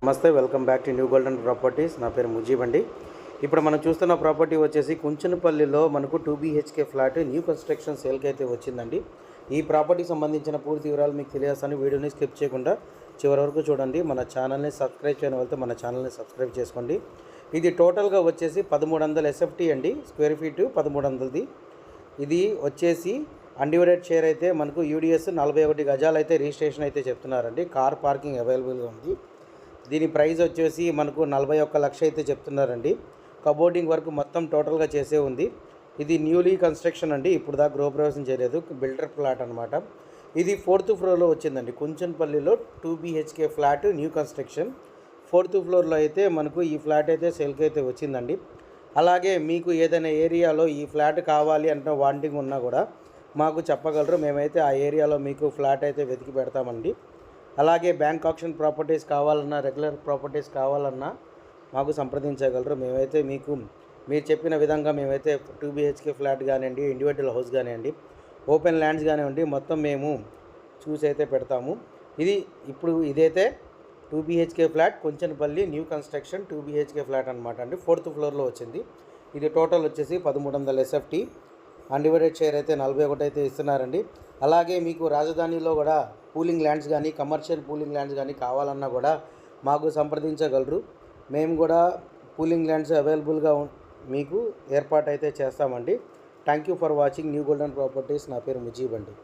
నమస్తే, welcome back to new golden properties. నా పేరు ముజీబ్ అండి. ఇప్పుడు మనం చూస్తున్న ప్రాపర్టీ వచ్చేసి కుంచనపల్లిలో మనకు 2 BHK ఫ్లాట్ న్యూ కన్స్ట్రక్షన్ సేల్కి అయితే వచ్చిందండి. ఈ ప్రాపర్టీకి సంబంధించిన పూర్తి వివరాలు మీకు తెలియాల్సిన వీడియోని స్కిప్ చేయకుండా చివరి వరకు చూడండి. మన ఛానల్ని సబ్స్క్రైబ్ చేయని వెళ్తే మన ఛానల్ని సబ్స్క్రైబ్ చేసుకోండి. ఇది టోటల్గా వచ్చేసి 1300 SFT అండి, స్క్వేర్ ఫీటు 1300ది. ఇది వచ్చేసి అన్డివైడెడ్ షేర్ అయితే మనకు UDS 41 గజాలు అయితే రిజిస్ట్రేషన్ అయితే చెప్తున్నారండి. కార్ పార్కింగ్ అవైలబుల్గా ఉంది. దీని ప్రైస్ వచ్చేసి మనకు 41 లక్ష అయితే చెప్తున్నారండి. కబోర్డింగ్ వర్క్ మొత్తం టోటల్గా చేసే ఉంది. ఇది న్యూలీ కన్స్ట్రక్షన్ అండి, ఇప్పుడు దాకా గృహప్రవేశం చేయలేదు, బిల్డర్ ఫ్లాట్ అనమాట. ఇది 4th ఫ్లోర్లో వచ్చిందండి. కుంచనపల్లిలో 2 BHK flat new construction 4th ఫ్లోర్లో అయితే మనకు ఈ ఫ్లాట్ అయితే సేల్కి అయితే వచ్చిందండి. అలాగే మీకు ఏదైనా ఏరియాలో ఈ ఫ్లాట్ కావాలి అంటే వాంటింగ్ ఉన్నా కూడా మాకు చెప్పగలరు. మేమైతే ఆ ఏరియాలో మీకు ఫ్లాట్ అయితే వెతికి పెడతామండి. అలాగే బ్యాంక్ ఆప్షన్ ప్రాపర్టీస్ కావాలన్నా, రెగ్యులర్ ప్రాపర్టీస్ కావాలన్నా మాకు సంప్రదించగలరు. మేమైతే మీకు మీరు చెప్పిన విధంగా మేమైతే 2 BHK ఫ్లాట్ కానివ్వండి, ఇండివిజువల్ హౌస్ కానివ్వండి, ఓపెన్ ల్యాండ్స్ కానివ్వండి, మొత్తం మేము చూసి అయితే పెడతాము. ఇప్పుడు ఇదైతే 2 BHK flat Kunchanapalli new construction 2 BHK flat అనమాట అండి. 4th ఫ్లోర్లో వచ్చింది. ఇది టోటల్ వచ్చేసి 1300 SFT. అన్డివైడెడ్ షేర్ అయితే 41 అయితే ఇస్తున్నారండి. అలాగే మీకు రాజధానిలో కూడా పూలింగ్ ల్యాండ్స్ కానీ, కమర్షియల్ పూలింగ్ ల్యాండ్స్ కానీ కావాలన్నా కూడా మాకు సంప్రదించగలరు. మేము కూడా పూలింగ్ ల్యాండ్స్ అవైలబుల్గా మీకు ఏర్పాటు అయితే చేస్తామండి. Thank you for watching new golden properties. నా పేరు ముజీబ్ అండి.